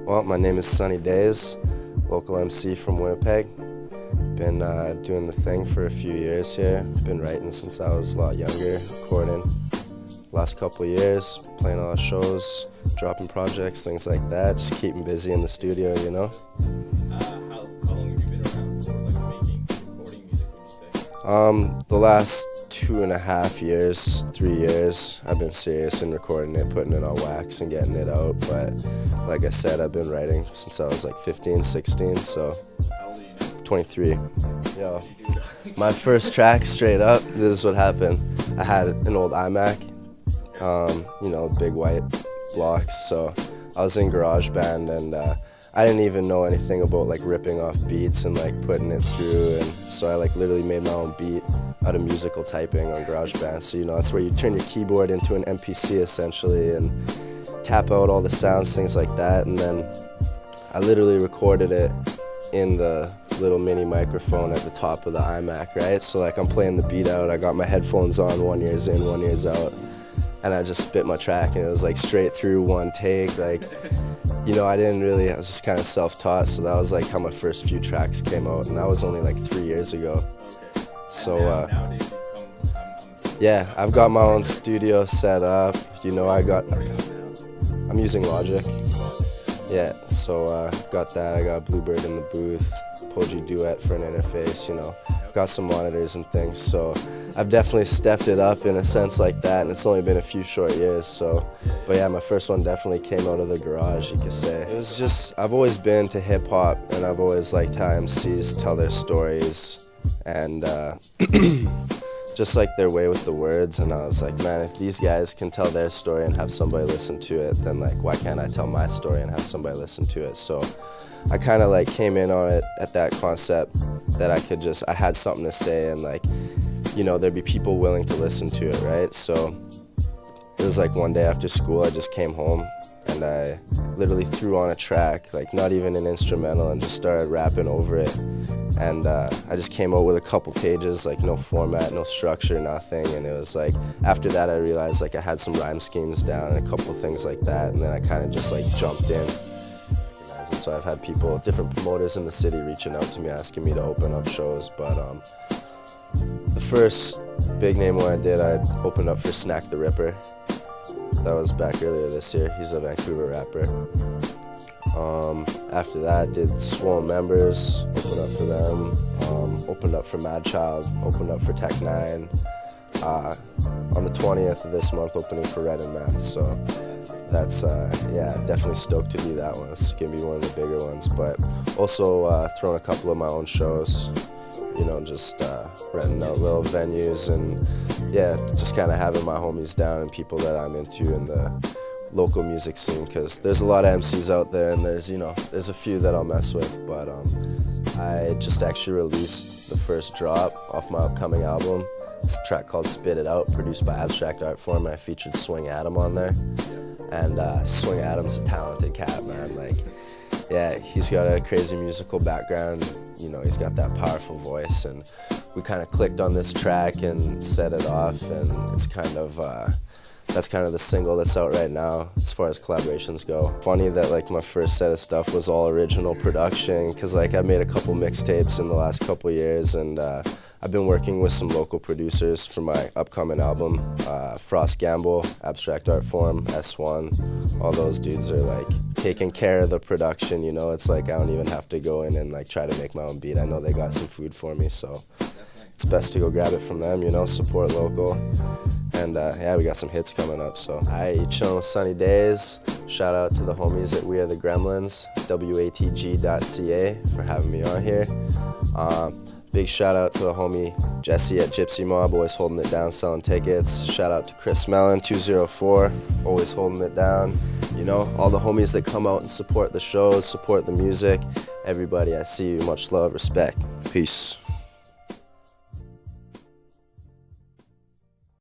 Well, my name is Sonny Daze, local MC from Winnipeg. Been doing the thing for a few years here. Been writing since I was a lot younger, recording. Last couple of years, playing a lot of shows, dropping projects, things like that. Just keeping busy in the studio, you know. How long have you been around for, like, making, recording music, would you say? The last 2.5 years, 3 years, I've been serious in recording it, putting it on wax and getting it out. But like I said, I've been writing since I was like 15, 16, so. How old are you now? 23. Yo, my first track, straight up, this is what happened. I had an old iMac, you know, big white blocks, so I was in GarageBand, and I didn't even know anything about like ripping off beats and like putting it through, and so I like literally made my own beat out of musical typing on GarageBand. So, you know, that's where you turn your keyboard into an MPC essentially and tap out all the sounds, things like that, and then I literally recorded it in the little mini microphone at the top of the iMac, right? So like I'm playing the beat out, I got my headphones on, 1 ear's in, 1 ear's out, and I just spit my track, and it was like straight through one take. Like, you know, I was just kind of self-taught, so that was like how my first few tracks came out, and that was only like 3 years ago. Okay. So Nowadays you've come, yeah, I've got my own studio set up, you know. I'm using Logic. Yeah, so got that. I got Bluebird in the booth, Poji Duet for an interface, you know. Got some monitors and things, so I've definitely stepped it up in a sense like that, and it's only been a few short years, so. But yeah, my first one definitely came out of the garage, you could say. It was just, I've always been to hip hop, and I've always liked how MCs tell their stories, and just like their way with the words, and I was like, man, if these guys can tell their story and have somebody listen to it, then like why can't I tell my story and have somebody listen to it? So I kind of like came in on it at that concept that I had something to say, and like, you know, there'd be people willing to listen to it, right? So it was like one day after school, I just came home and I literally threw on a track, like not even an instrumental, and just started rapping over it. And I just came out with a couple pages, like no format, no structure, nothing. And it was like, after that I realized like I had some rhyme schemes down and a couple things like that, and then I kind of just like jumped in. And so I've had people, different promoters in the city reaching out to me, asking me to open up shows. But the first big name one I did, I opened up for Snack the Ripper. That was back earlier this year. He's a Vancouver rapper. After that, did Swole Members, opened up for them. Opened up for Mad Child, opened up for Tech 9. On the 20th of this month, opening for Red and Meth. So that's, yeah, definitely stoked to do that one. It's gonna be one of the bigger ones. But also throwing a couple of my own shows. You know, just renting out little venues, and yeah, just kind of having my homies down and people that I'm into in the local music scene, because there's a lot of MCs out there, and there's a few that I'll mess with. But I just actually released the first drop off my upcoming album. It's a track called Spit It Out, produced by Abstract Art Form. I featured Swing Adam on there, and Swing Adam's a talented cat, man. Like, yeah, he's got a crazy musical background. You know, he's got that powerful voice, and we kind of clicked on this track and set it off, and it's kind of, that's kind of the single that's out right now as far as collaborations go. Funny that like my first set of stuff was all original production, because like I made a couple mixtapes in the last couple years, and I've been working with some local producers for my upcoming album. Frost Gamble, Abstract Art Form, S1, all those dudes are like taking care of the production, you know. It's like I don't even have to go in and like try to make my own beat. I know they got some food for me, so it's best to go grab it from them, you know, support local. And yeah, we got some hits coming up, so. Hi, chillin' with Sonny Daze. Shout out to the homies at We Are The Gremlins, WATG.ca, for having me on here. Big shout out to the homie Jesse at Gypsy Mob, always holding it down, selling tickets. Shout out to Chris Mellon, 204, always holding it down. You know, all the homies that come out and support the shows, support the music. Everybody, I see you. Much love, respect. Peace.